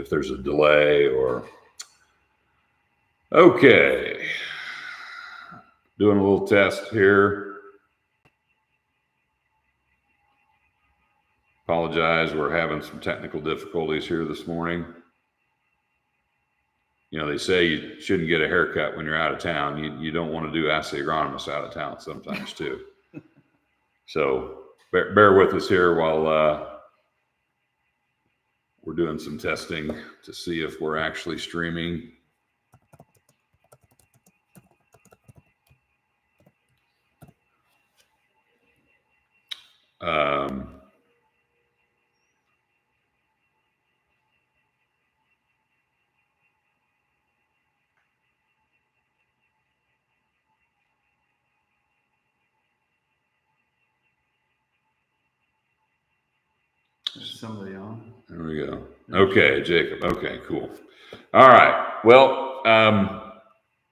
there's a delay or. Okay, doing a little test here. Apologize, we're having some technical difficulties here this morning. You know, they say you shouldn't get a haircut when you're out of town. You don't want to do Ask the Agronomist out of town sometimes too. So bear with us here while we're doing some testing to see if we're actually streaming. Is somebody on? There we go. Okay, Jacob. Okay, cool. All right. Well,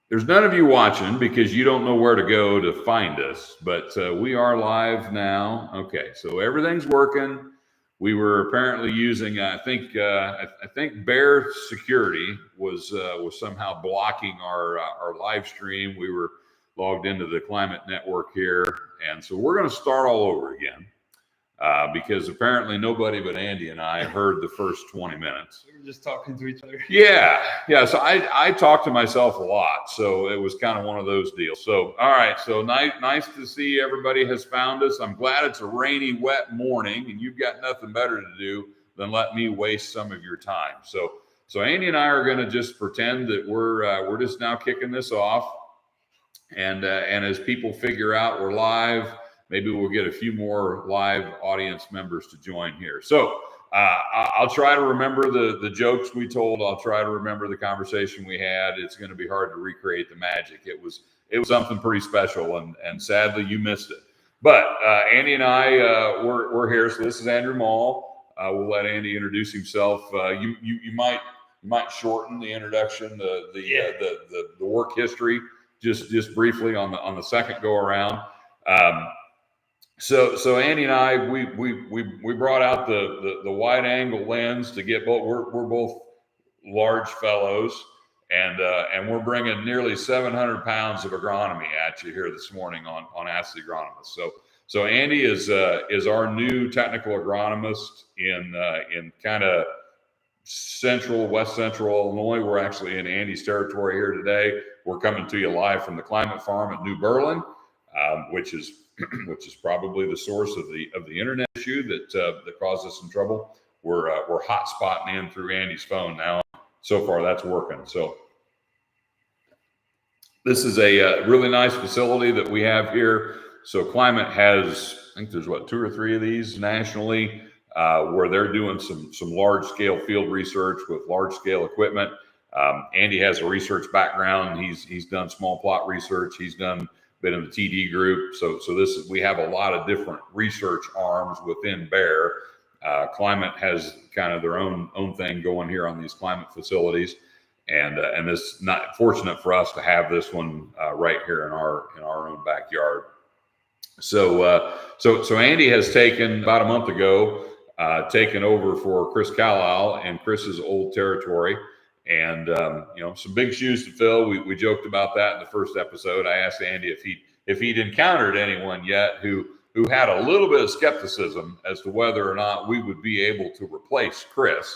there's none of you watching because you don't know where to go to find us, but we are live now. Okay, so everything's working. We were apparently using, I think Bear Security was somehow blocking our live stream. We were logged into the Climate Network here, and so we're going to start all over again. Because apparently nobody but Andy and I heard the first 20 minutes. We were just talking to each other. Yeah. So I talk to myself a lot, so it was kind of one of those deals. So, all right. So nice to see everybody has found us. I'm glad it's a rainy, wet morning, and you've got nothing better to do than let me waste some of your time. So Andy and I are going to just pretend that we're just now kicking this off, and as people figure out we're live. Maybe we'll get a few more live audience members to join here. So I'll try to remember the jokes we told. I'll try to remember the conversation we had. It's going to be hard to recreate the magic. It was something pretty special, and sadly you missed it. But Andy and I we're here. So this is Andrew Maul. We'll let Andy introduce himself. You might shorten the introduction, the work history just briefly on the second go around. So Andy and I, we brought out the wide angle lens to get both. We're both large fellows, and we're bringing nearly 700 pounds of agronomy at you here this morning on Ask the Agronomist. So Andy is our new technical agronomist in kind of west central Illinois. We're actually in Andy's territory here today. We're coming to you live from the Climate Farm at New Berlin, which is probably the source of the internet issue that caused us some trouble. We're hot spotting in through Andy's phone now. So far, that's working. So this is a really nice facility that we have here. So Climate has, I think there's 2 or 3 of these nationally, where they're doing some large scale field research with large scale equipment. Andy has a research background. He's done small plot research. He's been in the TD group. So we have a lot of different research arms within Bayer. Climate has kind of their own thing going here on these climate facilities. And it's not fortunate for us to have this one right here in our own backyard. So Andy has taken about a month ago, taken over for Chris Carlisle and Chris's old territory. And, some big shoes to fill. We joked about that in the first episode. I asked Andy if he'd encountered anyone yet who had a little bit of skepticism as to whether or not we would be able to replace Chris.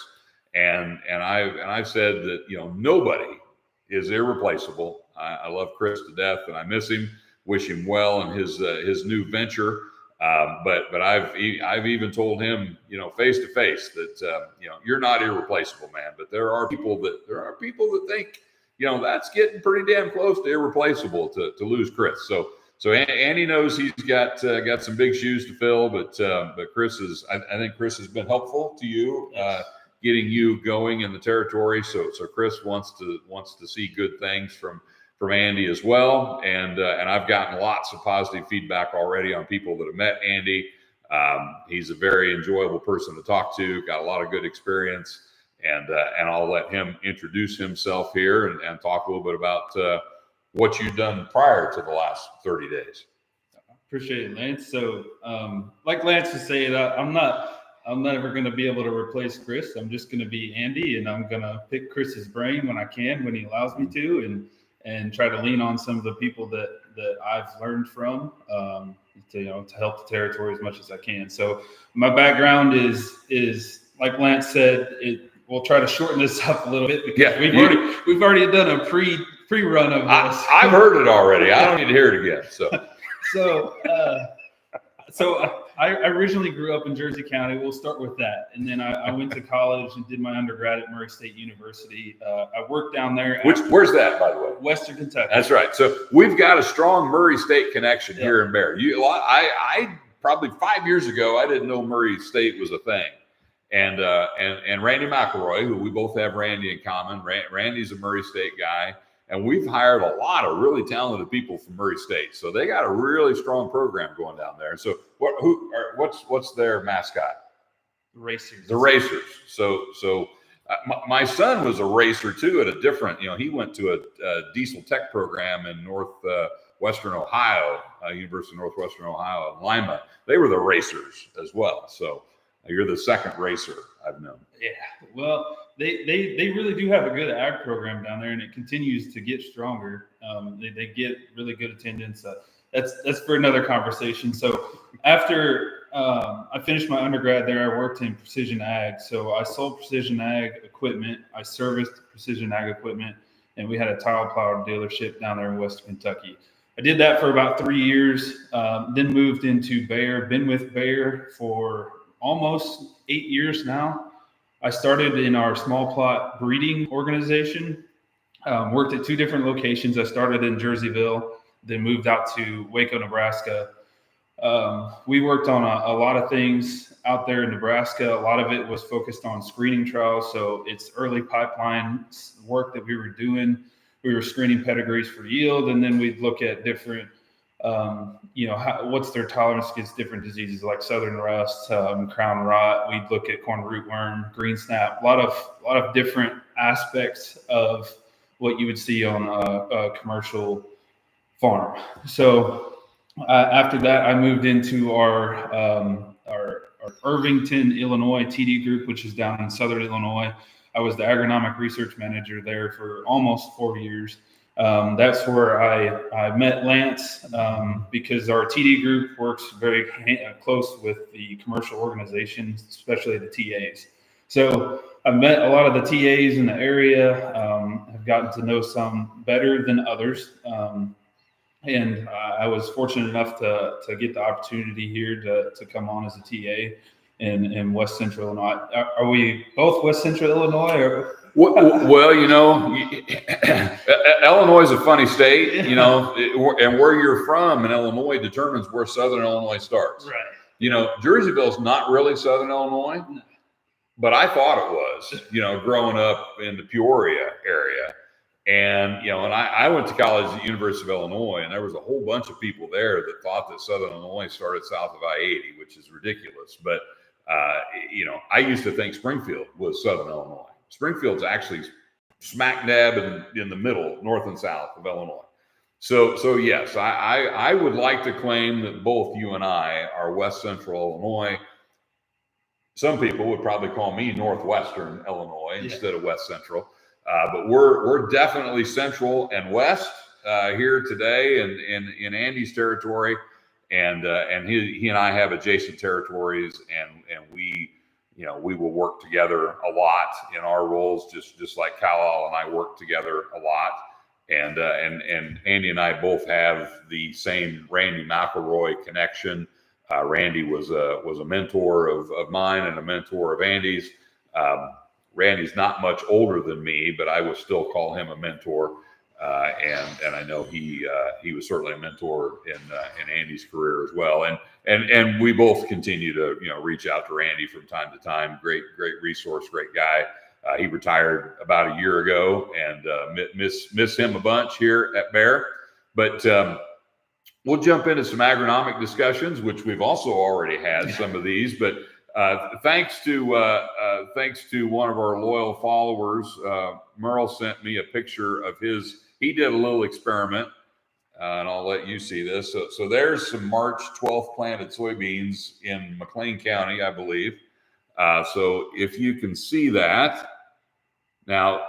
And I've said that, nobody is irreplaceable. I love Chris to death and I miss him, wish him well in his new venture. But I've even told him, face to face that, you're not irreplaceable, man. But there are people that think, that's getting pretty damn close to irreplaceable to lose Chris. So Andy knows he's got some big shoes to fill, but Chris I think Chris has been helpful to you, getting you going in the territory. So Chris wants to see good things from Andy as well. And I've gotten lots of positive feedback already on people that have met Andy. He's a very enjoyable person to talk to, got a lot of good experience, and I'll let him introduce himself here and talk a little bit about what you've done prior to the last 30 days. Appreciate it, Lance. So like Lance was saying, I'm not I'm never going to be able to replace Chris. I'm just going to be Andy, and I'm going to pick Chris's brain when I can, when he allows me to, and try to lean on some of the people that I've learned from, to help the territory as much as I can. So my background is like Lance said, we'll try to shorten this up a little bit because we've already done a pre-run of this. I've heard it already. I don't need to hear it again. So I originally grew up in Jersey County. We'll start with that. And then I went to college and did my undergrad at Murray State University. I worked down there. Where's that, by the way? Western Kentucky. That's right. So we've got a strong Murray State connection here in Bear. I probably 5 years ago, I didn't know Murray State was a thing. And Randy McElroy, who we both have Randy in common. Randy's a Murray State guy. And we've hired a lot of really talented people from Murray State, so they got a really strong program going down there. So, what's their mascot? Racers. The Racers. So my son was a racer too at a different. He went to a diesel tech program in Northwestern Ohio, University of Northwestern Ohio in Lima. They were the Racers as well. So you're the second racer I've known. Yeah. Well, they really do have a good ag program down there, and it continues to get stronger. They get really good attendance. That's for another conversation. So after I finished my undergrad there, I worked in precision ag. So I sold precision ag equipment. I serviced precision ag equipment, and we had a tile plow dealership down there in Western Kentucky. I did that for about 3 years, then moved into Bayer. Been with Bayer for almost 8 years now. I started in our small plot breeding organization, worked at 2 different locations. I started in Jerseyville, then moved out to Waco, Nebraska. We worked on a lot of things out there in Nebraska. A lot of it was focused on screening trials. So it's early pipeline work that we were doing. We were screening pedigrees for yield, and then we'd look at different what's their tolerance against different diseases like southern rust, crown rot. We'd look at corn rootworm, green snap, a lot of different aspects of what you would see on a commercial farm. So after that, I moved into our Irvington, Illinois TD group, which is down in southern Illinois. I was the agronomic research manager there for almost 4 years. That's where I met Lance because our TD group works very close with the commercial organizations, especially the TAs. So I've met a lot of the TAs in the area. I've gotten to know some better than others. And I was fortunate enough to get the opportunity here to come on as a TA in West Central Illinois. Are we both West Central Illinois? Or? Well, Illinois is a funny state, and where you're from in Illinois determines where Southern Illinois starts. Right. Jerseyville's not really Southern Illinois, but I thought it was, growing up in the Peoria area. And, and I went to college at the University of Illinois, and there was a whole bunch of people there that thought that Southern Illinois started south of I-80, which is ridiculous. But, I used to think Springfield was Southern Illinois. Springfield's actually smack dab in the middle, north and south of Illinois. So yes, I would like to claim that both you and I are West Central Illinois. Some people would probably call me Northwestern Illinois instead of West Central. But we're definitely central and west here today in Andy's territory, and he and I have adjacent territories, and we will work together a lot in our roles, just like Kal and I work together a lot, and Andy and I both have the same Randy McElroy connection. Randy was a mentor of mine and a mentor of Andy's. Randy's not much older than me, but I would still call him a mentor. And I know he was certainly a mentor in Andy's career as well. And we both continue to reach out to Randy from time to time. Great resource, great guy. He retired about a year ago, and miss him a bunch here at Bayer. But we'll jump into some agronomic discussions, which we've also already had some of these, but. Thanks to one of our loyal followers, Merle sent me a picture of his. He did a little experiment, and I'll let you see this. So there's some March 12th planted soybeans in McLean County, I believe. So if you can see that, now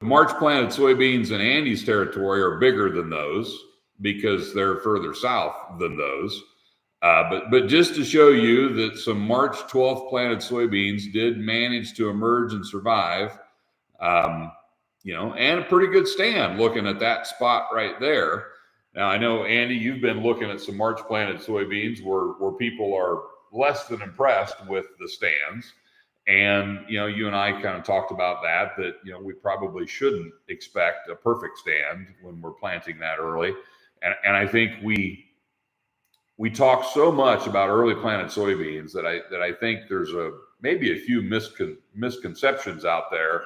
March planted soybeans in Andy's territory are bigger than those because they're further south than those. But just to show you that some March 12th planted soybeans did manage to emerge and survive, and a pretty good stand looking at that spot right there. Now, I know, Andy, you've been looking at some March planted soybeans where people are less than impressed with the stands. And, you and I kind of talked about that we probably shouldn't expect a perfect stand when we're planting that early. And I think we talk so much about early planted soybeans that I think there's maybe a few misconceptions out there,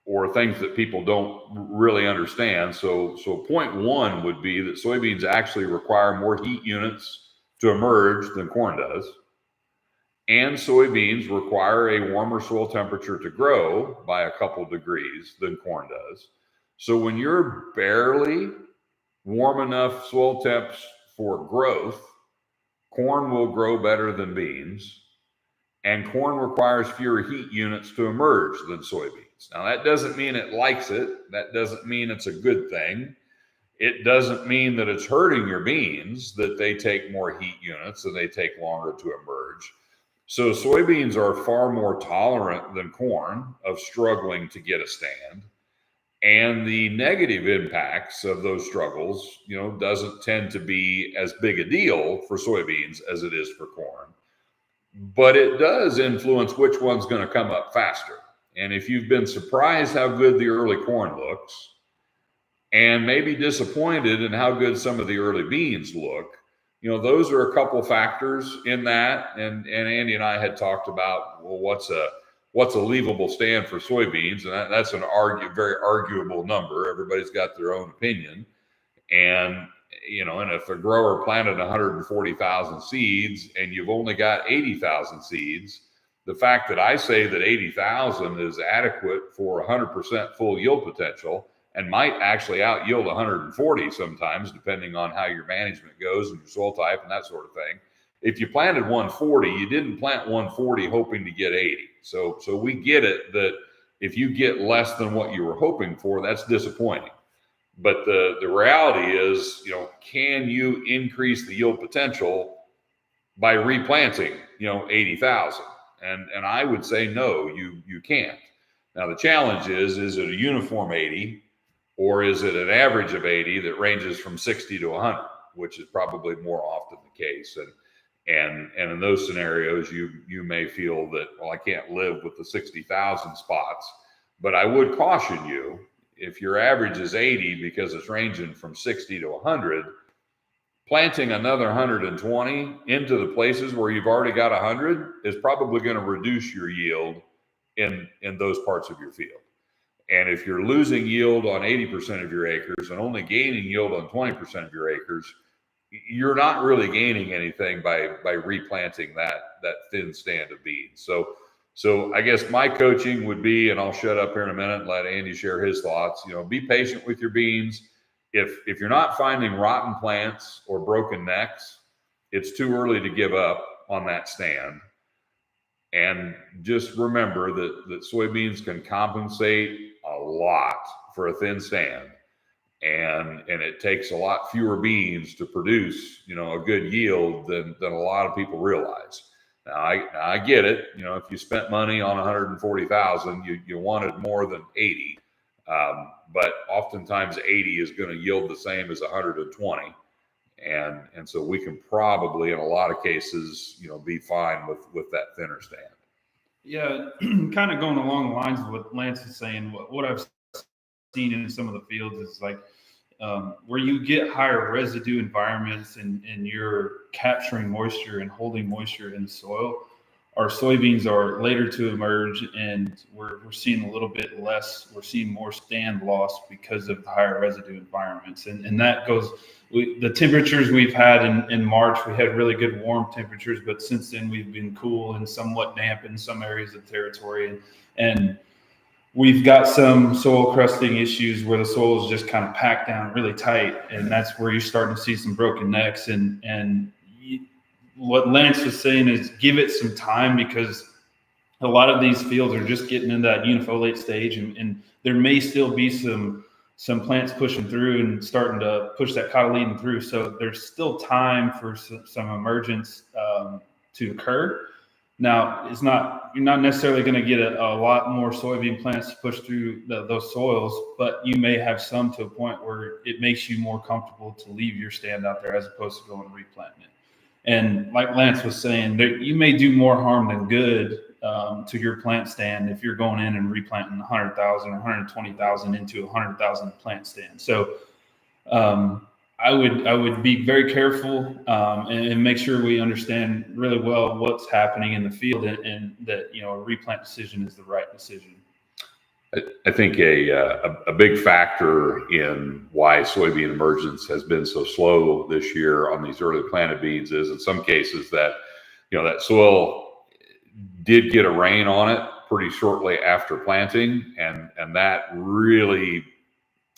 or things that people don't really understand. So point one would be that soybeans actually require more heat units to emerge than corn does. And soybeans require a warmer soil temperature to grow by a couple degrees than corn does. So when you're barely warm enough soil temps for growth, corn will grow better than beans, and corn requires fewer heat units to emerge than soybeans. Now, that doesn't mean it likes it. That doesn't mean it's a good thing. It doesn't mean that it's hurting your beans that they take more heat units and they take longer to emerge. So soybeans are far more tolerant than corn of struggling to get a stand. And the negative impacts of those struggles, doesn't tend to be as big a deal for soybeans as it is for corn. But it does influence which one's going to come up faster. And if you've been surprised how good the early corn looks, and maybe disappointed in how good some of the early beans look, those are a couple factors in that. And Andy and I had talked about, well, what's a leavable stand for soybeans? And that's very arguable number. Everybody's got their own opinion. And, and if a grower planted 140,000 seeds and you've only got 80,000 seeds, the fact that I say that 80,000 is adequate for 100% full yield potential and might actually out yield 140 sometimes, depending on how your management goes and your soil type and that sort of thing. If you planted 140, you didn't plant 140 hoping to get 80. So we get it that if you get less than what you were hoping for, that's disappointing. But the reality is, can you increase the yield potential by replanting, 80,000? And I would say no, you can't. Now the challenge is it a uniform 80, or is it an average of 80 that ranges from 60 to 100, which is probably more often the case. And in those scenarios, you may feel that, well, I can't live with the 60,000 spots. But I would caution you, if your average is 80 because it's ranging from 60 to 100, planting another 120 into the places where you've already got 100 is probably going to reduce your yield in those parts of your field. And if you're losing yield on 80% of your acres and only gaining yield on 20% of your acres, you're not really gaining anything by replanting that thin stand of beans. So I guess my coaching would be, and I'll shut up here in a minute and let Andy share his thoughts, be patient with your beans. If you're not finding rotten plants or broken necks, it's too early to give up on that stand. And just remember that soybeans can compensate a lot for a thin stand. And it takes a lot fewer beans to produce, a good yield than a lot of people realize. Now I get it. If you spent money on 140,000, you wanted more than 80. But oftentimes 80 is going to yield the same as 120. And so we can probably, in a lot of cases, be fine with that thinner stand. Yeah, kind of going along the lines of what Lance is saying, what I've seen in some of the fields is like where you get higher residue environments and you're capturing moisture and holding moisture in the soil. Our soybeans are later to emerge, and we're seeing a little bit less. We're seeing more stand loss because of the higher residue environments, and that goes. The temperatures we've had in March, we had really good warm temperatures, but since then we've been cool and somewhat damp in some areas of the territory, and we've got some soil crusting issues where the soil is just kind of packed down really tight, and that's where you're starting to see some broken necks. And what Lance was saying is give it some time, because a lot of these fields are just getting in that unifoliate stage, and there may still be some plants pushing through and starting to push that cotyledon through. So there's still time for some emergence to occur. Now, you're not necessarily going to get a lot more soybean plants to push through those soils, but you may have some to a point where it makes you more comfortable to leave your stand out there as opposed to going and replanting it. And like Lance was saying, you may do more harm than good to your plant stand if you're going in and replanting 100,000 or 120,000 into a 100,000 plant stand. So I would be very careful and make sure we understand really well what's happening in the field, and that a replant decision is the right decision. I think a big factor in why soybean emergence has been so slow this year on these early planted beans is, in some cases, that that soil did get a rain on it pretty shortly after planting, and that really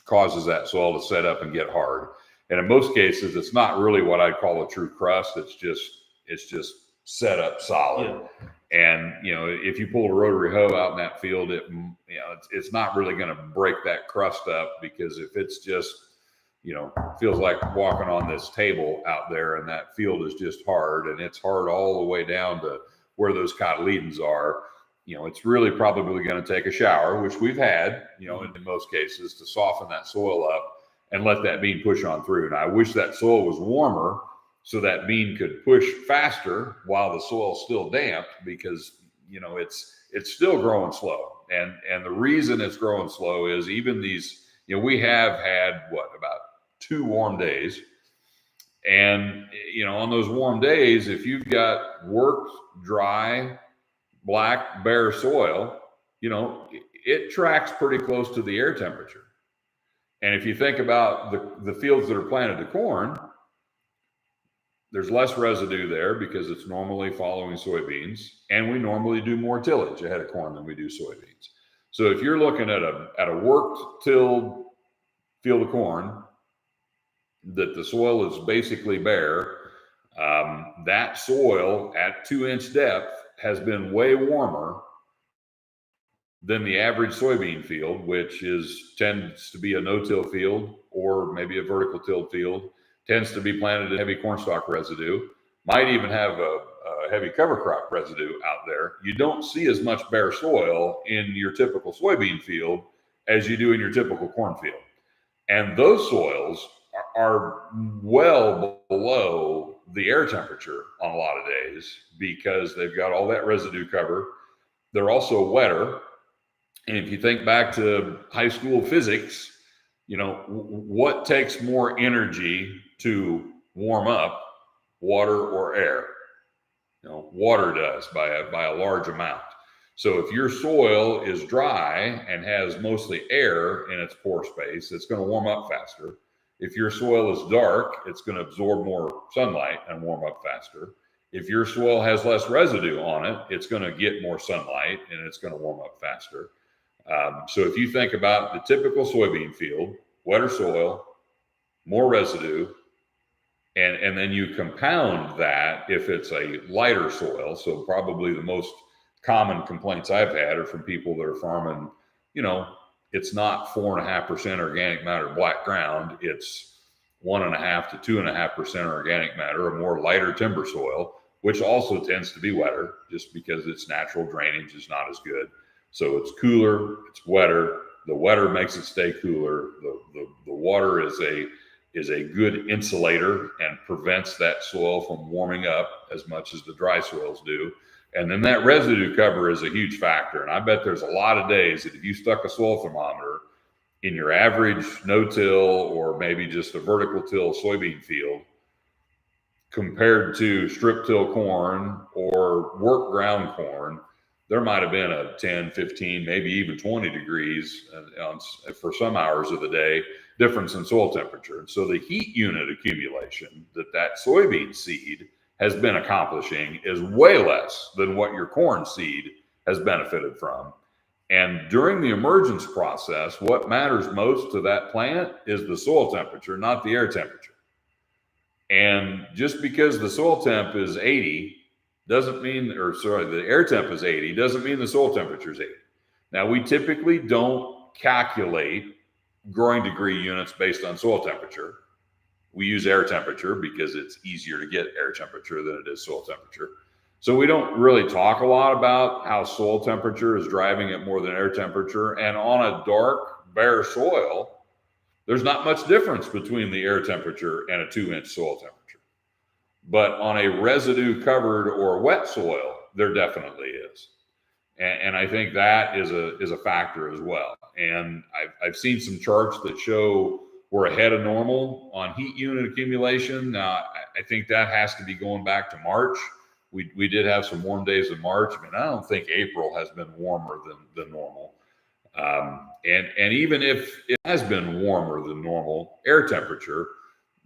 causes that soil to set up and get hard. And in most cases, it's not really what I'd call a true crust. It's just set up solid. Yeah. And if you pull a rotary hoe out in that field, it's not really going to break that crust up, because if it's just feels like walking on this table out there, and that field is just hard, and it's hard all the way down to where those cotyledons are, it's really probably going to take a shower, which we've had, in most cases, to soften that soil up and let that bean push on through. And I wish that soil was warmer so that bean could push faster while the soil's still damp, because it's still growing slow. And the reason it's growing slow is even these, we have had about 2 warm days. And on those warm days, if you've got worked, dry, black, bare soil, it tracks pretty close to the air temperature. And if you think about the fields that are planted to corn, there's less residue there because it's normally following soybeans, and we normally do more tillage ahead of corn than we do soybeans. So if you're looking at a worked, tilled field of corn that the soil is basically bare, that soil at 2-inch depth has been way warmer than the average soybean field, which tends to be a no-till field, or maybe a vertical tilled field, tends to be planted in heavy cornstalk residue, might even have a heavy cover crop residue out there. You don't see as much bare soil in your typical soybean field as you do in your typical corn field. And those soils are well below the air temperature on a lot of days, because they've got all that residue cover. They're also wetter. And if you think back to high school physics, what takes more energy to warm up, water or air? Water does by a large amount. So if your soil is dry and has mostly air in its pore space, it's going to warm up faster. If your soil is dark, it's going to absorb more sunlight and warm up faster. If your soil has less residue on it, it's going to get more sunlight and it's going to warm up faster. So if you think about the typical soybean field, wetter soil, more residue, and then you compound that if it's a lighter soil. So probably the most common complaints I've had are from people that are farming, it's not 4.5% organic matter black ground. It's 1.5 to 2.5% organic matter, a more lighter timber soil, which also tends to be wetter just because its natural drainage is not as good. So it's cooler, it's wetter. The wetter makes it stay cooler. The water is a good insulator and prevents that soil from warming up as much as the dry soils do. And then that residue cover is a huge factor. And I bet there's a lot of days that if you stuck a soil thermometer in your average no-till or maybe just a vertical till soybean field compared to strip till corn or work ground corn, there might have been a 10, 15, maybe even 20 degrees for some hours of the day difference in soil temperature. And so the heat unit accumulation that soybean seed has been accomplishing is way less than what your corn seed has benefited from. And during the emergence process, what matters most to that plant is the soil temperature, not the air temperature. And just because the soil temp is 80 doesn't mean, or sorry, the air temp is 80 doesn't mean the soil temperature is 80. Now, we typically don't calculate growing degree units based on soil temperature. We use air temperature because it's easier to get air temperature than it is soil temperature. So we don't really talk a lot about how soil temperature is driving it more than air temperature. And on a dark, bare soil, there's not much difference between the air temperature and a 2-inch soil temperature. But on a residue covered or wet soil, there definitely is. And I think that is a factor as well. And I've seen some charts that show we're ahead of normal on heat unit accumulation. Now, I think that has to be going back to March. We did have some warm days in March. I mean, I don't think April has been warmer than normal. And even if it has been warmer than normal air temperature,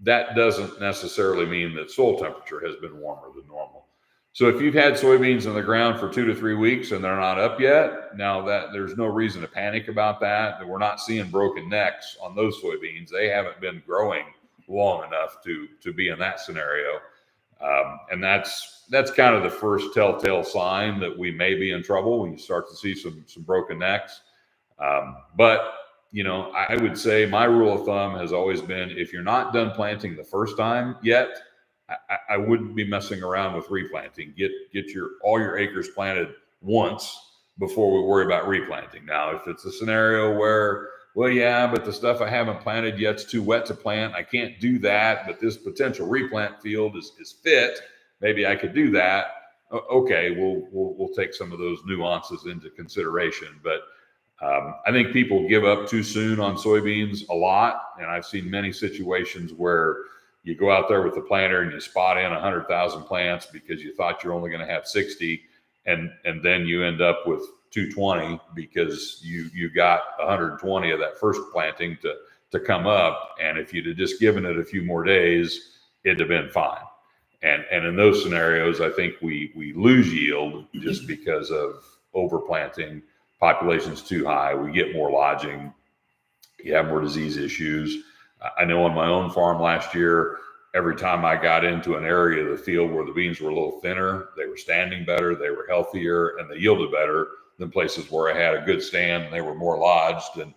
that doesn't necessarily mean that soil temperature has been warmer than normal. So if you've had soybeans in the ground for 2 to 3 weeks and they're not up yet, now that there's no reason to panic about that. We're not seeing broken necks on those soybeans. They haven't been growing long enough to be in that scenario. And that's kind of the first telltale sign that we may be in trouble when you start to see some broken necks. But you know, I would say my rule of thumb has always been, if you're not done planting the first time yet, I wouldn't be messing around with replanting. Get all your acres planted once before we worry about replanting. Now, if it's a scenario where, well, yeah, but the stuff I haven't planted yet's too wet to plant, I can't do that, but this potential replant field is fit, maybe I could do that. Okay, we'll take some of those nuances into consideration. But I think people give up too soon on soybeans a lot, and I've seen many situations where you go out there with the planter and you spot in 100,000 plants because you thought you're only going to have 60, and then you end up with 220 because you got 120 of that first planting to come up. And if you'd have just given it a few more days, it'd have been fine. And in those scenarios, I think we lose yield just because of overplanting. Population's too high. We get more lodging. You have more disease issues. I know on my own farm last year, every time I got into an area of the field where the beans were a little thinner, they were standing better, they were healthier, and they yielded better than places where I had a good stand and they were more lodged and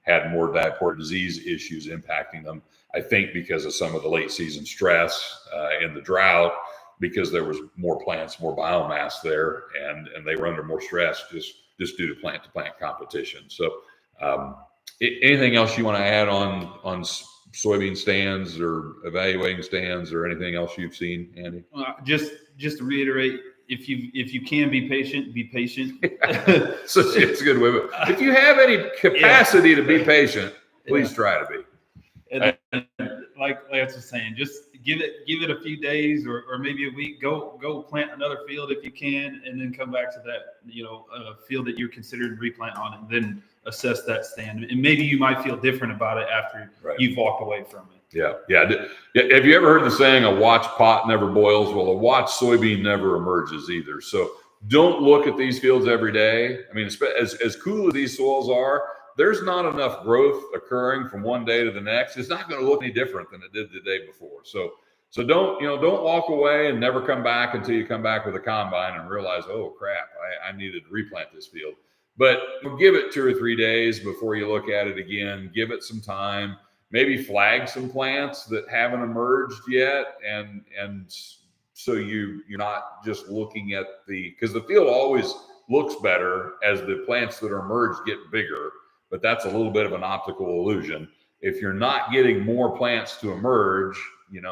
had more diaport disease issues impacting them. I think because of some of the late season stress and the drought, because there was more plants, more biomass there, and they were under more stress just due to plant competition. So anything else you want to add on soybean stands or evaluating stands or anything else you've seen, Andy? Just to reiterate, if you can be patient, be patient. So it's a good way. But if you have any capacity to be patient, please try to be. And like Lance was saying, just give it a few days or maybe a week. Go plant another field if you can, and then come back to that field that you're considering replant on, and then assess that stand. And maybe you might feel different about it after you've walked away from it. Yeah. Have you ever heard the saying, a watched pot never boils? Well, a watched soybean never emerges either. So don't look at these fields every day. I mean, as cool as these soils are, there's not enough growth occurring from one day to the next. It's not going to look any different than it did the day before. So don't walk away and never come back until you come back with a combine and realize, oh crap, I needed to replant this field. But give it 2 or 3 days before you look at it again. Give it some time. Maybe flag some plants that haven't emerged yet, and so you're not just looking at because the field always looks better as the plants that are emerged get bigger. But that's a little bit of an optical illusion. If you're not getting more plants to emerge, you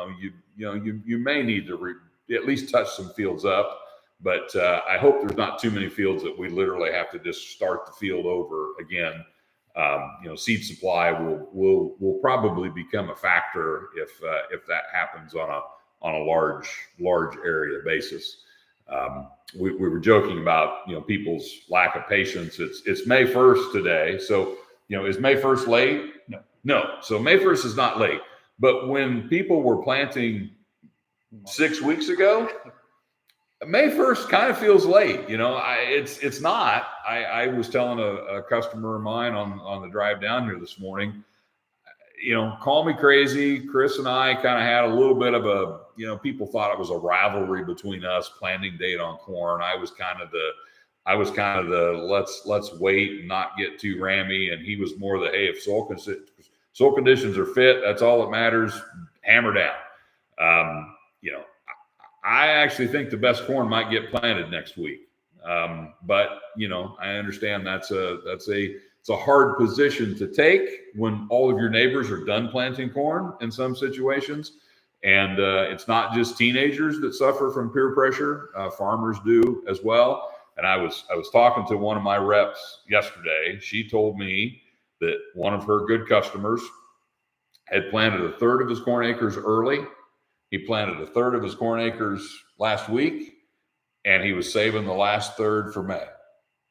may need to at least touch some fields up. But I hope there's not too many fields that we literally have to just start the field over again. Seed supply will probably become a factor if that happens on a large area basis. We were joking about people's lack of patience. It's May 1st today, so is May 1st late? No. So May 1st is not late. But when people were planting 6 weeks ago, May 1st kind of feels late. It's not. I was telling a customer of mine on the drive down here this morning. call me crazy. Chris and I kind of had a little bit of a, people thought it was a rivalry between us, planting date on corn. I was kind of the let's wait and not get too rammy, and he was more the, hey, if soil conditions are fit, that's all that matters. Hammer down. I actually think the best corn might get planted next week. But I understand it's a hard position to take when all of your neighbors are done planting corn in some situations. And it's not just teenagers that suffer from peer pressure. Farmers do as well. And I was talking to one of my reps yesterday. She told me that one of her good customers had planted a third of his corn acres early. He planted a third of his corn acres last week, and he was saving the last third for May.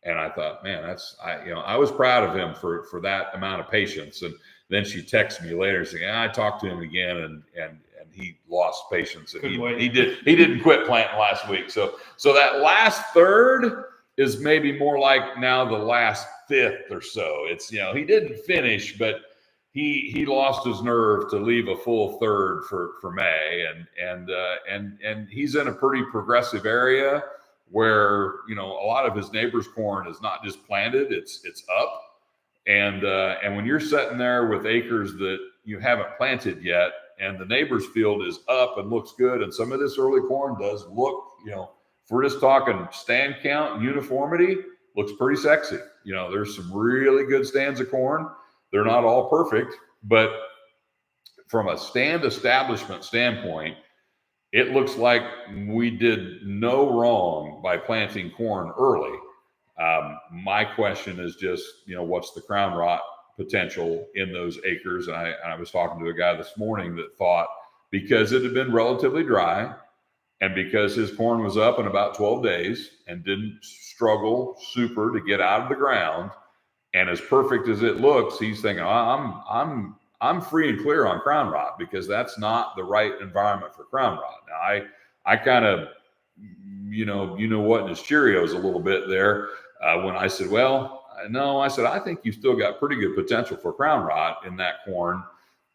And I thought, man, I was proud of him for that amount of patience. And then she texted me later saying, I talked to him again, and he lost patience. And he didn't quit planting last week. So that last third is maybe more like now the last fifth or so. It's, he didn't finish, but he lost his nerve to leave a full third for May, and he's in a pretty progressive area where a lot of his neighbor's corn is not just planted, it's up, and when you're sitting there with acres that you haven't planted yet, and the neighbor's field is up and looks good, and some of this early corn does look, if we're just talking stand count and uniformity, looks pretty sexy. There's some really good stands of corn. They're not all perfect, but from a stand establishment standpoint, it looks like we did no wrong by planting corn early. My question is just, what's the crown rot potential in those acres? And I was talking to a guy this morning that thought because it had been relatively dry and because his corn was up in about 12 days and didn't struggle super to get out of the ground, and as perfect as it looks, he's thinking, I'm free and clear on crown rot because that's not the right environment for crown rot. Now, I kind of, what in his Cheerios a little bit there when I said, I think you still got pretty good potential for crown rot in that corn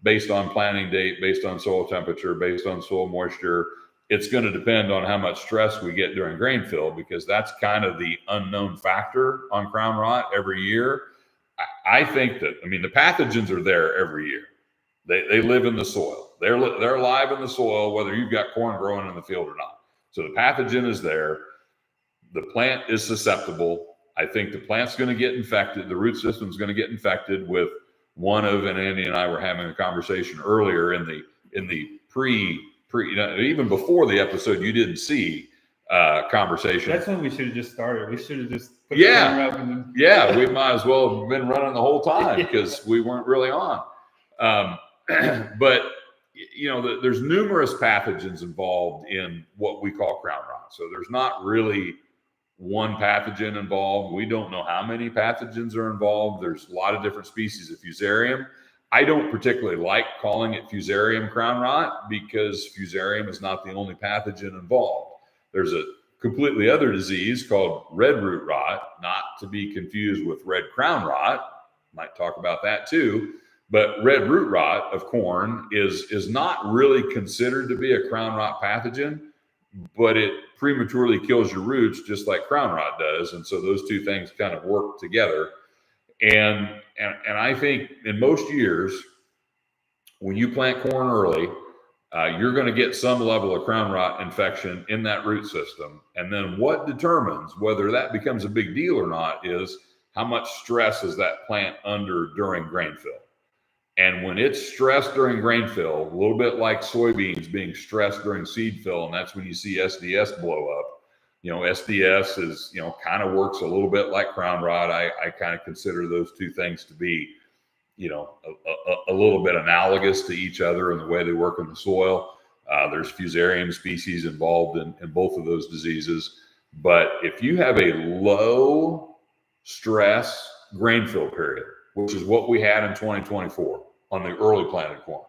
based on planting date, based on soil temperature, based on soil moisture. It's going to depend on how much stress we get during grain fill because that's kind of the unknown factor on crown rot every year. I think that, the pathogens are there every year. They live in the soil. They're alive in the soil, whether you've got corn growing in the field or not. So the pathogen is there. The plant is susceptible. I think the plant's going to get infected. The root system's going to get infected with and Andy and I were having a conversation earlier in the pre, even before the episode, you didn't see conversation. That's when we should have just started. We should have just put the camera up and then... Yeah, we might as well have been running the whole time because we weren't really on. But there's numerous pathogens involved in what we call crown rot. So there's not really one pathogen involved. We don't know how many pathogens are involved. There's a lot of different species of fusarium. I don't particularly like calling it fusarium crown rot because fusarium is not the only pathogen involved. There's a completely other disease called red root rot, not to be confused with red crown rot. Might talk about that too. But red root rot of corn is not really considered to be a crown rot pathogen, but it prematurely kills your roots just like crown rot does. And so those two things kind of work together. And I think in most years, when you plant corn early, you're going to get some level of crown rot infection in that root system. And then what determines whether that becomes a big deal or not is how much stress is that plant under during grain fill. And when it's stressed during grain fill, a little bit like soybeans being stressed during seed fill, and that's when you see SDS blow up. SDS is, kind of works a little bit like crown rot. I kind of consider those two things to be, a little bit analogous to each other in the way they work in the soil. There's fusarium species involved in both of those diseases. But if you have a low stress grain fill period, which is what we had in 2024 on the early planted corn,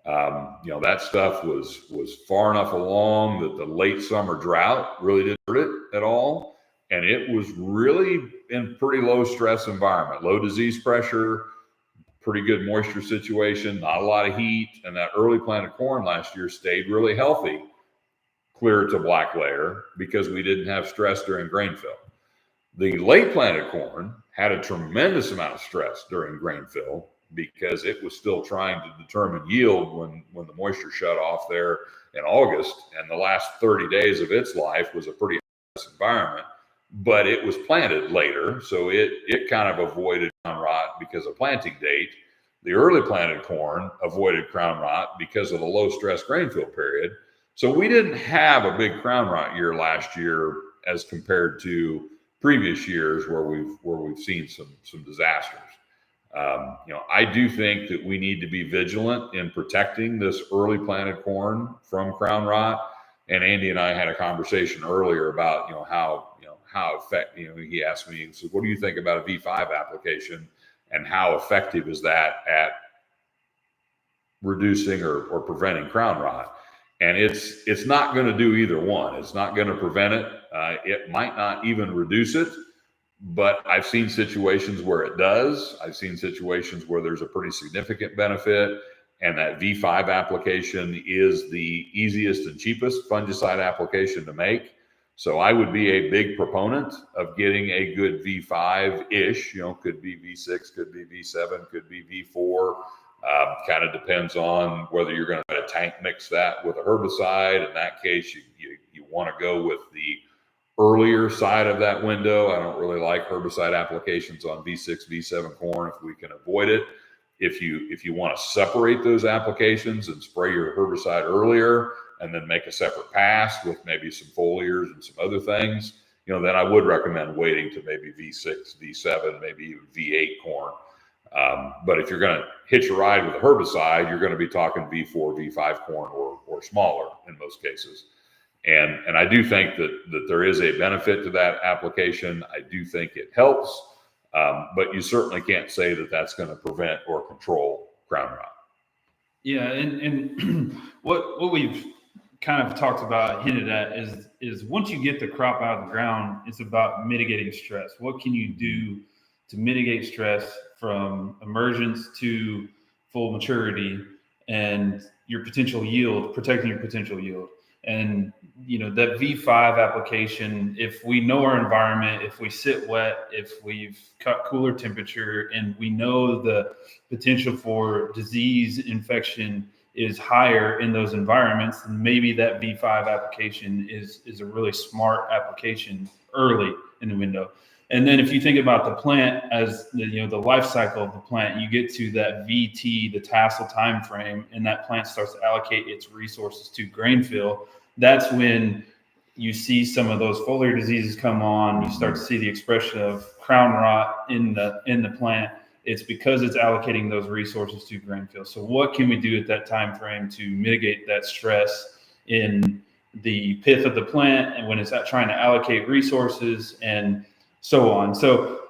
that stuff was far enough along that the late summer drought really didn't hurt it at all. And it was really in pretty low stress environment, low disease pressure, pretty good moisture situation, not a lot of heat, and that early planted corn last year stayed really healthy, clear to black layer, because we didn't have stress during grain fill. The late planted corn had a tremendous amount of stress during grain fill because it was still trying to determine yield when the moisture shut off there in August, and the last 30 days of its life was a pretty environment, but it was planted later, so it kind of avoided crown rot because of planting date. The early planted corn avoided crown rot because of the low stress grain fill period. So we didn't have a big crown rot year last year as compared to previous years where we've seen some disasters. I do think that we need to be vigilant in protecting this early planted corn from crown rot. And Andy and I had a conversation earlier about how effective. He asked me, he said, "What do you think about a V5 application, and how effective is that at reducing or preventing crown rot?" And it's not going to do either one. It's not going to prevent it. It might not even reduce it, but I've seen situations where it does. I've seen situations where there's a pretty significant benefit, and that V5 application is the easiest and cheapest fungicide application to make. So I would be a big proponent of getting a good V5-ish, could be V6, could be V7, could be V4. Kind of depends on whether you're going to tank mix that with a herbicide. In that case, you want to go with the earlier side of that window. I don't really like herbicide applications on V6, V7 corn if we can avoid it. If you want to separate those applications and spray your herbicide earlier and then make a separate pass with maybe some foliars and some other things, then I would recommend waiting to maybe V6, V7, maybe even V8 corn. But if you're going to hitch a ride with a herbicide, you're going to be talking V4, V5 corn or smaller in most cases. And I do think that there is a benefit to that application. I do think it helps, but you certainly can't say that that's going to prevent or control crown rot. Yeah, and what we've kind of talked about, hinted at, is once you get the crop out of the ground, it's about mitigating stress. What can you do to mitigate stress from emergence to full maturity and your potential yield, protecting your potential yield? And that V5 application, if we know our environment, if we sit wet, if we've cut cooler temperature, and we know the potential for disease infection is higher in those environments, then maybe that V5 application is a really smart application early in the window. And then if you think about the plant as the life cycle of the plant, you get to that VT, the tassel time frame, and that plant starts to allocate its resources to grain fill. That's when you see some of those foliar diseases come on. You start to see the expression of crown rot in the plant. It's because it's allocating those resources to grain fill. So what can we do at that time frame to mitigate that stress in the pith of the plant and when it's trying to allocate resources and so on? So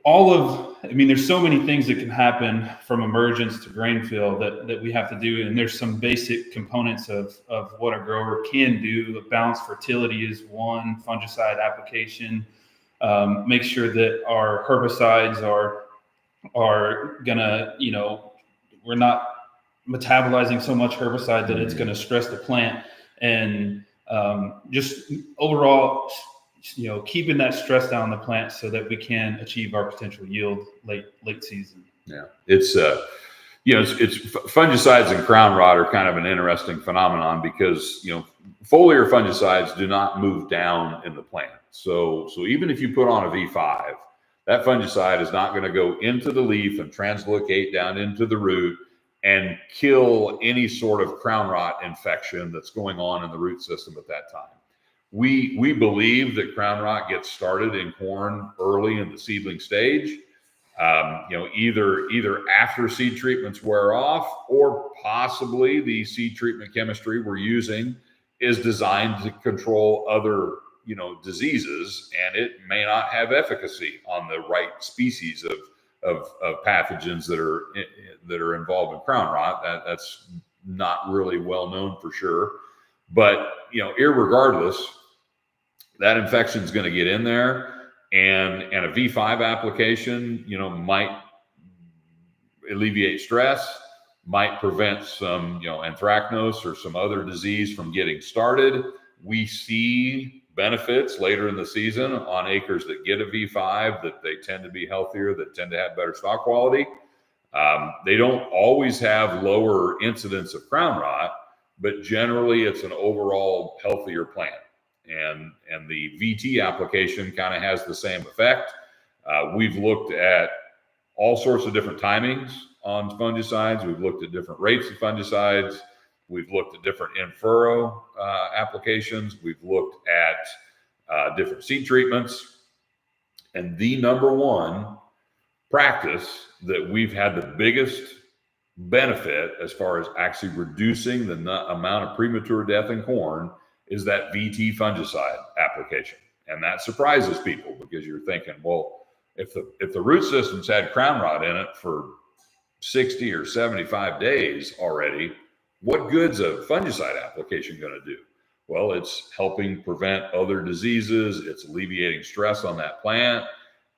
there's so many things that can happen from emergence to grain fill that we have to do. And there's some basic components of what a grower can do. Balanced fertility is one, fungicide application. Make sure that our herbicides are gonna, we're not metabolizing so much herbicide that it's gonna stress the plant. And just overall, keeping that stress down the plant so that we can achieve our potential yield late season. Yeah, it's fungicides and crown rot are kind of an interesting phenomenon because foliar fungicides do not move down in the plant. So even if you put on a V5, that fungicide is not going to go into the leaf and translocate down into the root and kill any sort of crown rot infection that's going on in the root system at that time. We believe that crown rot gets started in corn early in the seedling stage, either after seed treatments wear off, or possibly the seed treatment chemistry we're using is designed to control other diseases, and it may not have efficacy on the right species of pathogens that are involved in crown rot. That's not really well known for sure, but irregardless, that infection is going to get in there, and a V5 application, might alleviate stress, might prevent some, anthracnose or some other disease from getting started. We see benefits later in the season on acres that get a V5, that they tend to be healthier, that tend to have better stalk quality. They don't always have lower incidence of crown rot, but generally it's an overall healthier plant. And the VT application kind of has the same effect. We've looked at all sorts of different timings on fungicides. We've looked at different rates of fungicides. We've looked at different in-furrow applications. We've looked at different seed treatments. And the number one practice that we've had the biggest benefit as far as actually reducing the amount of premature death in corn is that VT fungicide application. And that surprises people, because you're thinking, well, if the root system's had crown rot in it for 60 or 75 days already, what good's a fungicide application going to do? Well, it's helping prevent other diseases. It's alleviating stress on that plant.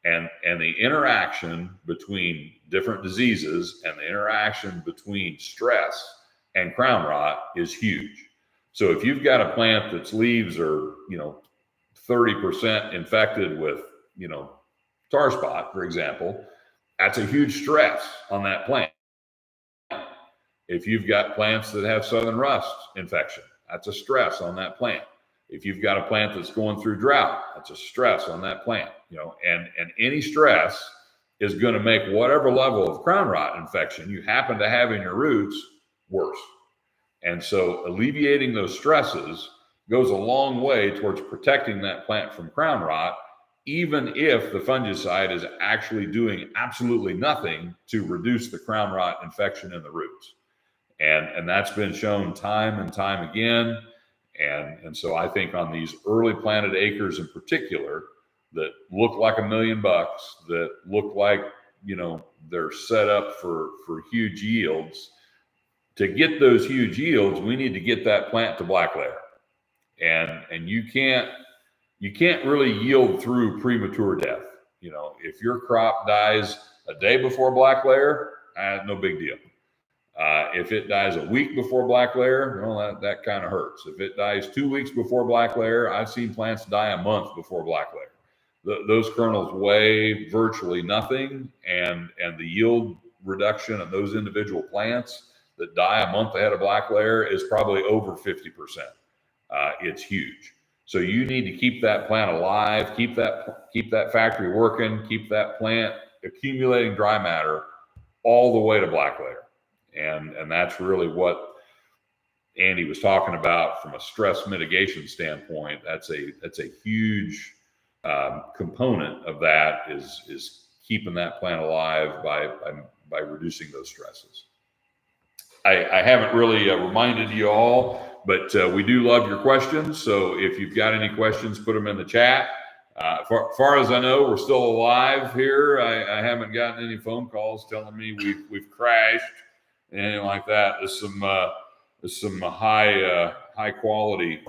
And the interaction between different diseases and the interaction between stress and crown rot is huge. So if you've got a plant that's leaves are, 30% infected with, tar spot, for example, that's a huge stress on that plant. If you've got plants that have southern rust infection, that's a stress on that plant. If you've got a plant that's going through drought, that's a stress on that plant, and any stress is going to make whatever level of crown rot infection you happen to have in your roots worse. And so alleviating those stresses goes a long way towards protecting that plant from crown rot, even if the fungicide is actually doing absolutely nothing to reduce the crown rot infection in the roots. And that's been shown time and time again. And so I think on these early planted acres in particular that look like $1 million, that look like, they're set up for huge yields, to get those huge yields, we need to get that plant to black layer. And you can't really yield through premature death. If your crop dies a day before black layer, no big deal. If it dies a week before black layer, well, that kind of hurts. If it dies 2 weeks before black layer, I've seen plants die a month before black layer. Those kernels weigh virtually nothing, and the yield reduction of those individual plants that die a month ahead of black layer is probably over 50%. It's huge. So you need to keep that plant alive, keep that factory working, keep that plant accumulating dry matter all the way to black layer. And that's really what Andy was talking about from a stress mitigation standpoint. That's a huge component of that is keeping that plant alive by reducing those stresses. I haven't really reminded you all, but we do love your questions. So if you've got any questions, put them in the chat. Far as I know, we're still alive here. I haven't gotten any phone calls telling me we've crashed, anything like that. There's some high quality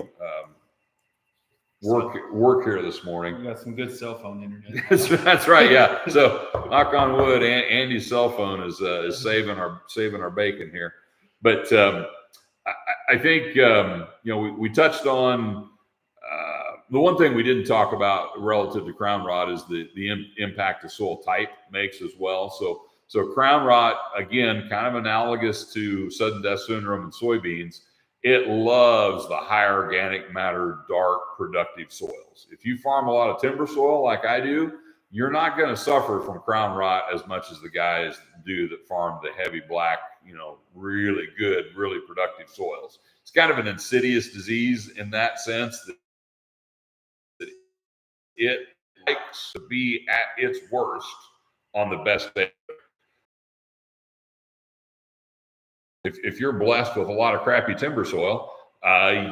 work here this morning. We got some good cell phone internet. That's right. Yeah. So knock on wood, Andy's cell phone is saving our bacon here. But I think we touched on the one thing we didn't talk about relative to crown rot is the impact the soil type makes as well. So crown rot, again, kind of analogous to sudden death syndrome in soybeans. It loves the high organic matter, dark, productive soils. If you farm a lot of timber soil like I do, you're not going to suffer from crown rot as much as the guys do that farm the heavy black, really good, really productive soils. It's kind of an insidious disease in that sense that it likes to be at its worst on the best day. If you're blessed with a lot of crappy timber soil,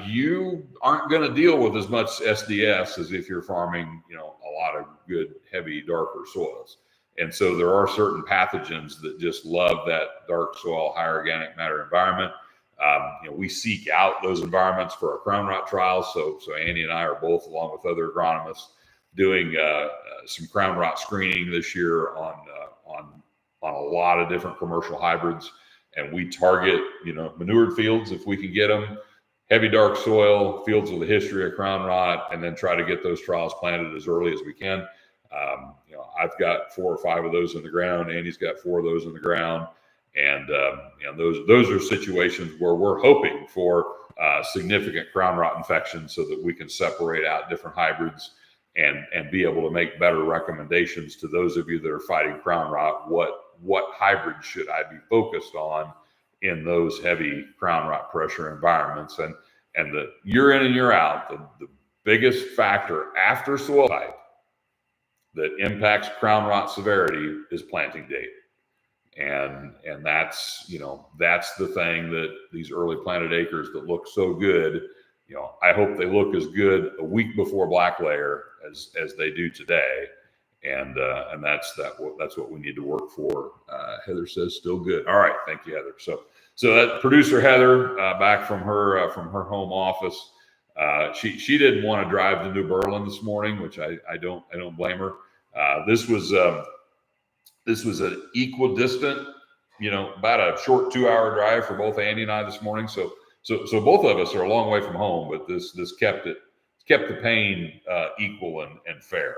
you aren't going to deal with as much SDS as if you're farming, a lot of good, heavy, darker soils. And so there are certain pathogens that just love that dark soil, high organic matter environment. We seek out those environments for our crown rot trials. So Andy and I are both, along with other agronomists, doing some crown rot screening this year on on a lot of different commercial hybrids, and we target, manured fields if we can get them, heavy dark soil, fields with a history of crown rot, and then try to get those trials planted as early as we can. I've got 4 or 5 of those in the ground. Andy's got 4 of those in the ground. And those are situations where we're hoping for significant crown rot infection so that we can separate out different hybrids and be able to make better recommendations to those of you that are fighting crown rot. What hybrid should I be focused on in those heavy crown rot pressure environments? And the year in and year out, the biggest factor after soil type that impacts crown rot severity is planting date. And that's the thing that these early planted acres that look so good, I hope they look as good a week before black layer as they do today. And that's what we need to work for. Heather says still good. All right, thank you, Heather. So that producer Heather, back from her home office, she didn't want to drive to New Berlin this morning, which I don't blame her. This was an equidistant, about a short 2-hour drive for both Andy and I this morning. So both of us are a long way from home, but this kept the pain equal and fair.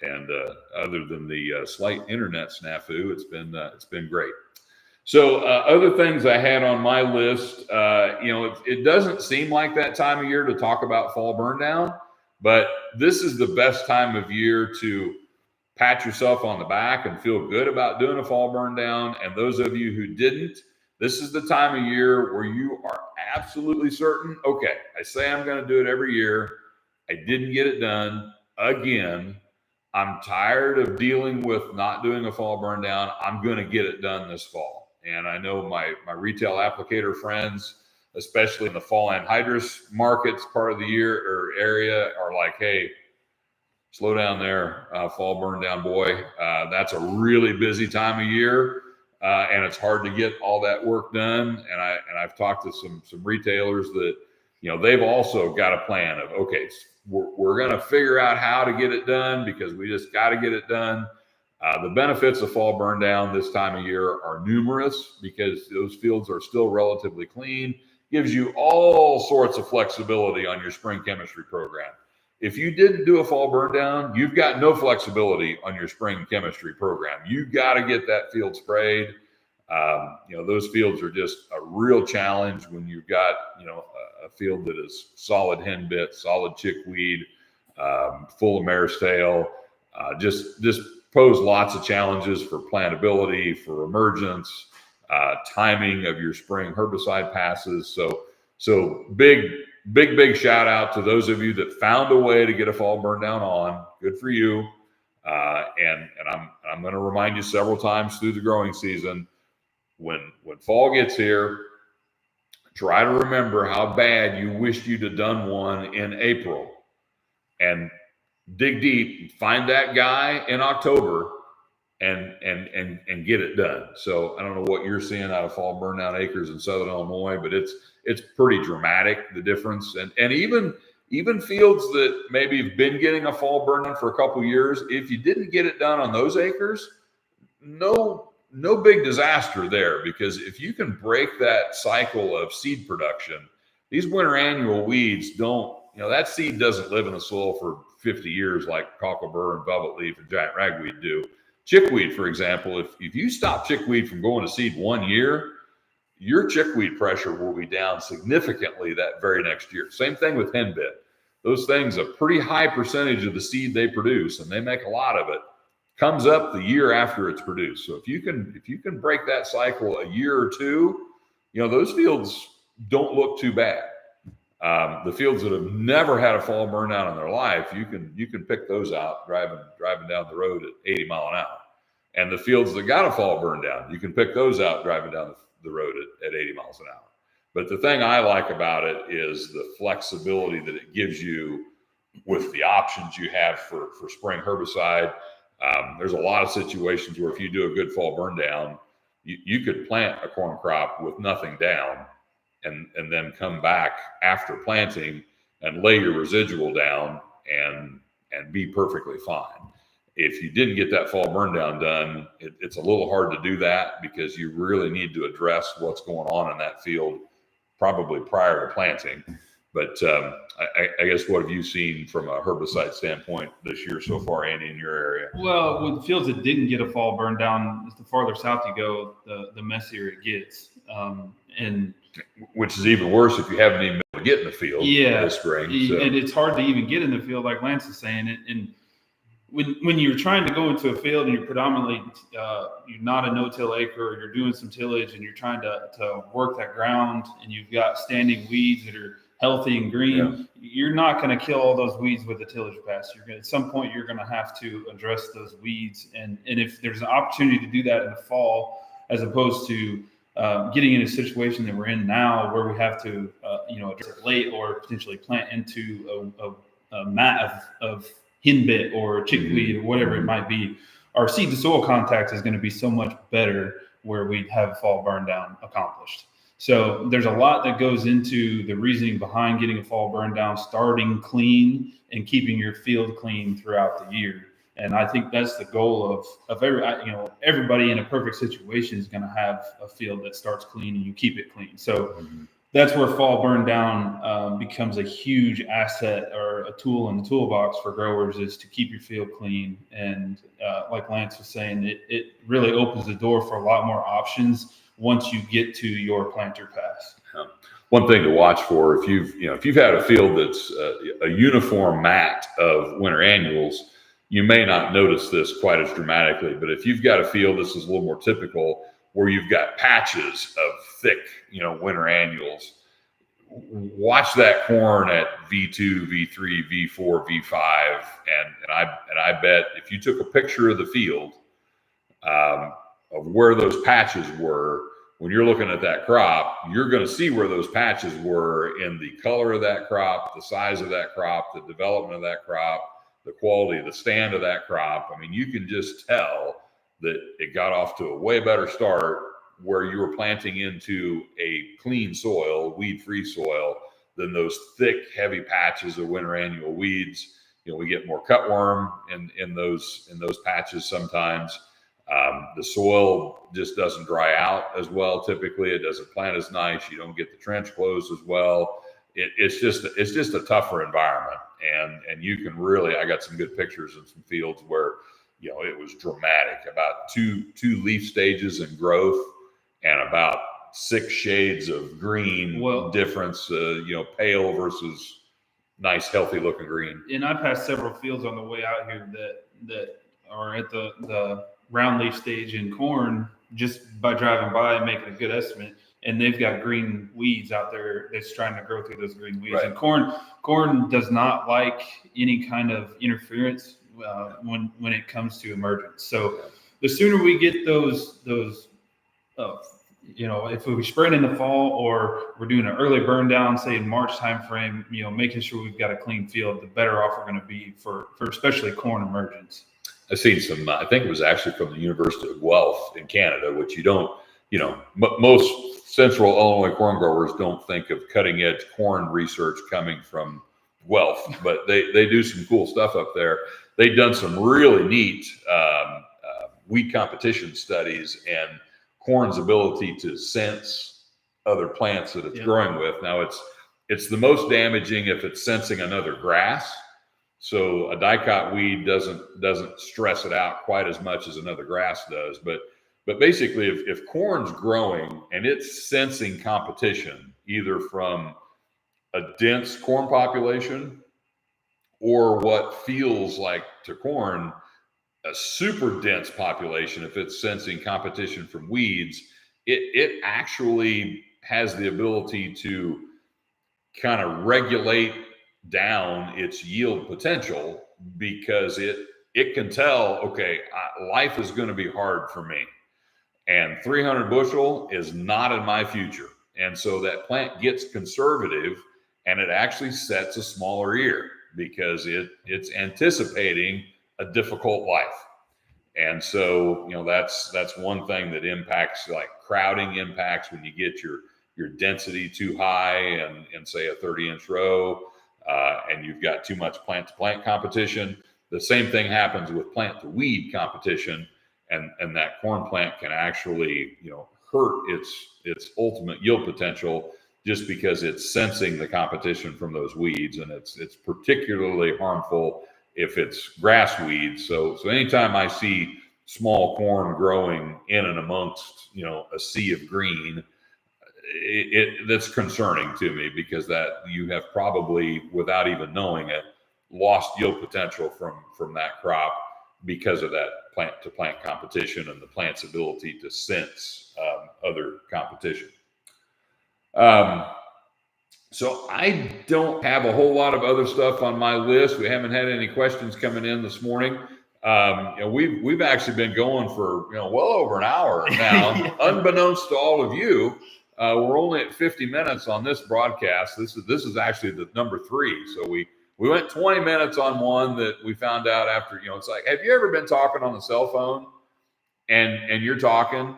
And other than the slight internet snafu, it's been great. So other things I had on my list, it doesn't seem like that time of year to talk about fall burn down, but this is the best time of year to pat yourself on the back and feel good about doing a fall burn down. And those of you who didn't, this is the time of year where you are absolutely certain, okay, I say I'm going to do it every year. I didn't get it done again. I'm tired of dealing with not doing a fall burn down. I'm going to get it done this fall. And I know my retail applicator friends, especially in the fall anhydrous markets part of the year or area, are like, hey, slow down there, fall burn down boy. That's a really busy time of year, and it's hard to get all that work done. And I've talked to some retailers that, they've also got a plan of, okay, we're going to figure out how to get it done because we just got to get it done. The benefits of fall burn down this time of year are numerous because those fields are still relatively clean. Gives you all sorts of flexibility on your spring chemistry program. If you didn't do a fall burn down, you've got no flexibility on your spring chemistry program. You've got to get that field sprayed. Those fields are just a real challenge when you've got, a field that is solid henbit, solid chickweed, full of mare's tail. Just pose lots of challenges for plantability, for emergence, timing of your spring herbicide passes. So big shout out to those of you that found a way to get a fall burn down on. Good for you. And I'm going to remind you several times through the growing season, when fall gets here, try to remember how bad you wished you'd have done one in April, and dig deep, find that guy in October and get it done. So I don't know what you're seeing out of fall burn down acres in Southern Illinois, but it's pretty dramatic, the difference. And even fields that maybe have been getting a fall burn down for a couple of years, if you didn't get it done on those acres, no big disaster there, because if you can break that cycle of seed production, these winter annual weeds don't, that seed doesn't live in the soil for 50 years like cockleburr and velvet leaf and giant ragweed do. Chickweed, for example, if you stop chickweed from going to seed 1 year, your chickweed pressure will be down significantly that very next year. Same thing with henbit. Those things, a pretty high percentage of the seed they produce, and they make a lot of it, comes up the year after it's produced. So if you can break that cycle a year or two, those fields don't look too bad. The fields that have never had a fall burn down in their life, you can pick those out driving down the road at 80 mile an hour. And the fields that got a fall burn down, you can pick those out driving down the road at 80 miles an hour. But the thing I like about it is the flexibility that it gives you with the options you have for spring herbicide. There's a lot of situations where if you do a good fall burn down, you could plant a corn crop with nothing down and then come back after planting and lay your residual down and be perfectly fine. if you didn't get that fall burn down done, it's a little hard to do that because you really need to address what's going on in that field probably prior to planting. But I guess what have you seen from a herbicide standpoint this year so far, Andy, in your area? Well, with fields that didn't get a fall burn down, the farther south you go, the messier it gets. And which is even worse if you haven't even been able to get in the field this spring. So. And it's hard to even get in the field, like Lance is saying. And when you're trying to go into a field and you're predominantly you're not a no-till acre, or you're doing some tillage and you're trying to work that ground, and you've got standing weeds that are healthy and green, you're not going to kill all those weeds with a tillage pass. At some point you're going to have to address those weeds, and if there's an opportunity to do that in the fall, as opposed to getting in a situation that we're in now where we have to address it late, or potentially plant into a mat of henbit or chickweed or whatever it might be, our seed to soil contact is going to be so much better where we have fall burn down accomplished. So there's a lot that goes into the reasoning behind getting a fall burn down, starting clean and keeping your field clean throughout the year. And I think that's the goal of everybody in a perfect situation is going to have a field that starts clean and you keep it clean. So that's where fall burn down becomes a huge asset or a tool in the toolbox for growers, is to keep your field clean. And like Lance was saying, it really opens the door for a lot more options once you get to your planter pass. One thing to watch for, if you've had a field that's a uniform mat of winter annuals, you may not notice this quite as dramatically. But if you've got a field, this is a little more typical, where you've got patches of thick, winter annuals, watch that corn at V2, V3, V4, V5, and I bet if you took a picture of the field of where those patches were, when you're looking at that crop, you're going to see where those patches were in the color of that crop, the size of that crop, the development of that crop, the quality of the stand of that crop. I mean, you can just tell that it got off to a way better start where you were planting into a clean soil, weed-free soil, than those thick, heavy patches of winter annual weeds. We get more cutworm in those patches sometimes. The soil just doesn't dry out as well. Typically, it doesn't plant as nice. You don't get the trench closed as well. It's just a tougher environment, and you can really. I got some good pictures in some fields where it was dramatic. About two leaf stages in growth, and about 6 shades of green difference. Pale versus nice, healthy looking green. And I passed several fields on the way out here that are at the round leaf stage in corn, just by driving by and making a good estimate. And they've got green weeds out there that's trying to grow through those green weeds. Right. And corn does not like any kind of interference when it comes to emergence. So the sooner we get those if we spread in the fall, or we're doing an early burn down, say in March timeframe, making sure we've got a clean field, the better off we're going to be for especially corn emergence. I've seen some, I think it was actually from the University of Guelph in Canada, which you don't, most central Illinois corn growers don't think of cutting edge corn research coming from Guelph, but they do some cool stuff up there. They've done some really neat weed competition studies and corn's ability to sense other plants that it's growing with. Now it's the most damaging if it's sensing another grass. So a dicot weed doesn't stress it out quite as much as another grass does. But basically, if corn's growing and it's sensing competition, either from a dense corn population or what feels like to corn a super dense population, if it's sensing competition from weeds, it actually has the ability to kind of regulate down its yield potential, because it can tell, okay, life is going to be hard for me, and 300 bushel is not in my future. And so that plant gets conservative, and it actually sets a smaller ear because it's anticipating a difficult life. And so, that's one thing that impacts, like crowding impacts when you get your density too high and say a 30-inch row, and you've got too much plant to plant competition. the same thing happens with plant to weed competition, and that corn plant can actually, hurt its ultimate yield potential just because it's sensing the competition from those weeds, and it's particularly harmful if it's grass weeds. So anytime I see small corn growing in and amongst, a sea of green, that's concerning to me, because that you have probably, without even knowing it, lost yield potential from that crop because of that plant to plant competition and the plant's ability to sense other competition. So I don't have a whole lot of other stuff on my list. We haven't had any questions coming in this morning. We've actually been going for well over an hour now. Yeah. Unbeknownst to all of you, we're only at 50 minutes on this broadcast. This is actually the number 3. So we went 20 minutes on one that we found out after. It's like, have you ever been talking on the cell phone and you're talking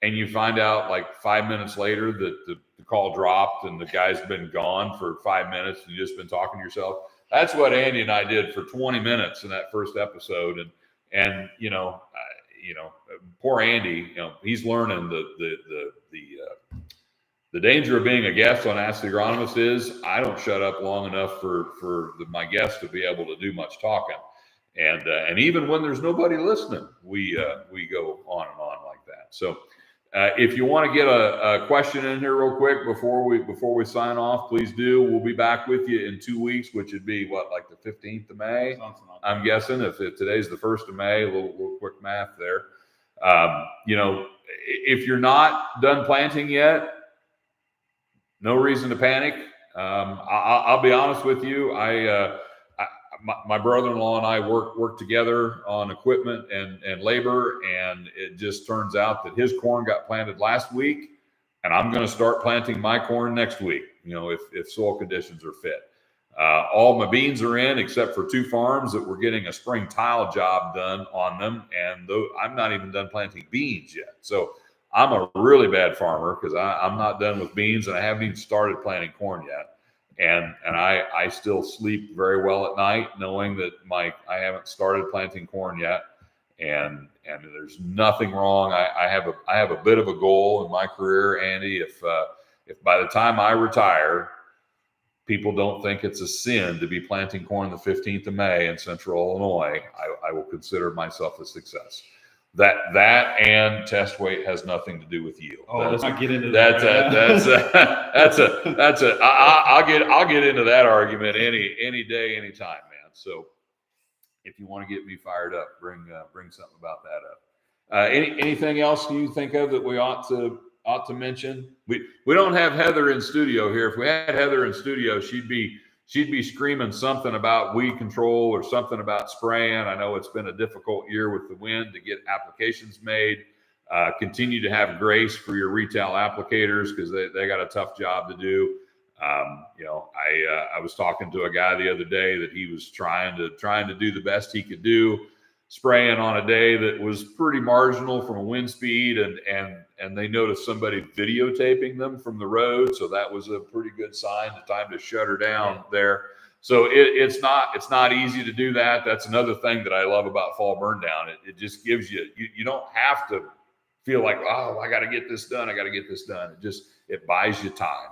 and you find out like 5 minutes later that the call dropped and the guy's been gone for 5 minutes and you've just been talking to yourself? That's what Andy and I did for 20 minutes in that first episode. And poor Andy, he's learning the danger of being a guest on Ask the Agronomist is I don't shut up long enough for my guests to be able to do much talking. And even when there's nobody listening, we go on and on like that. So if you want to get a question in here real quick before we sign off, please do. We'll be back with you in 2 weeks, which would be like the 15th of May. I'm guessing if today's the 1st of May, a little quick math there. If you're not done planting yet, no reason to panic. I'll be honest with you. My brother-in-law and I work together on equipment and labor, and it just turns out that his corn got planted last week, and I'm going to start planting my corn next week, if soil conditions are fit. All my beans are in except for 2 farms that we're getting a spring tile job done on them, and I'm not even done planting beans yet. So I'm a really bad farmer because I'm not done with beans, and I haven't even started planting corn yet. And I still sleep very well at night knowing that I haven't started planting corn yet, and there's nothing wrong. I have a bit of a goal in my career, Andy. If by the time I retire, people don't think it's a sin to be planting corn the 15th of May in Central Illinois, I will consider myself a success. That and test weight has nothing to do with yield. Oh, let's not get into that. I'll get into that argument any day, anytime, man. So if you want to get me fired up, bring something about that up. Anything else you think of that we ought to mention? We don't have Heather in studio here. If we had Heather in studio, she'd be screaming something about weed control or something about spraying. I know it's been a difficult year with the wind to get applications made. Continue to have grace for your retail applicators because they got a tough job to do. I was talking to a guy the other day that he was trying to do the best he could do, spraying on a day that was pretty marginal from a wind speed, and they noticed somebody videotaping them from the road. So that was a pretty good sign, the time to shut her down there. So it's not easy to do that. That's another thing that I love about fall burn down. It just gives you don't have to feel like, oh, I got to get this done. It buys you time.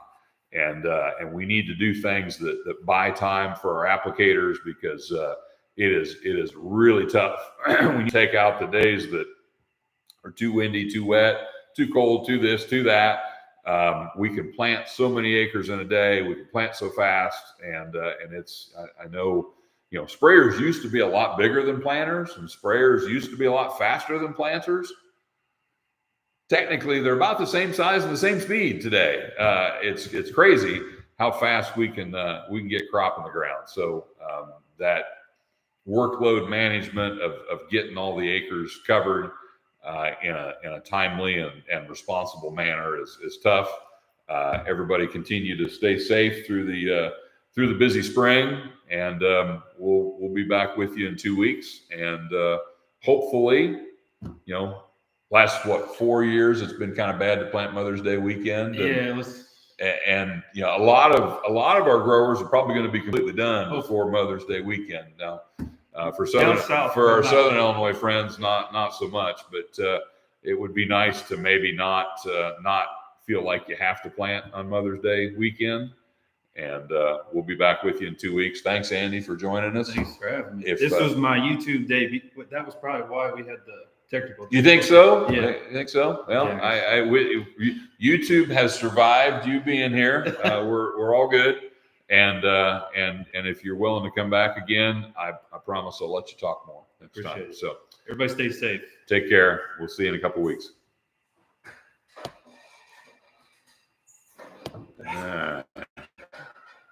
And we need to do things that buy time for our applicators, because it is really tough when you take out the days that are too windy, too wet, too cold, too this, too that. We can plant so many acres in a day. We can plant so fast, and I know sprayers used to be a lot bigger than planters, and sprayers used to be a lot faster than planters. Technically, they're about the same size and the same speed today. It's crazy how fast we can get crop in the ground. So that workload management of getting all the acres covered in a timely and responsible manner is tough. Everybody continue to stay safe through the busy spring, and we'll be back with you in 2 weeks, and hopefully, last 4 years it's been kind of bad to plant Mother's Day weekend. It was. And a lot of our growers are probably going to be completely done before Mother's Day weekend. Now, For south, our not Southern really. Illinois friends, not so much, but it would be nice to maybe not feel like you have to plant on Mother's Day weekend. And we'll be back with you in 2 weeks. Thanks, Andy, for joining us. Thanks for having me. If, This was my YouTube day. That was probably why we had the technical. You think so? Yeah. You think so? Well, Yeah. YouTube has survived you being here. We're all good. And if you're willing to come back again, I promise I'll let you talk more next time. Appreciate it. So Everybody stay safe. take care. We'll see you in a couple weeks. All right.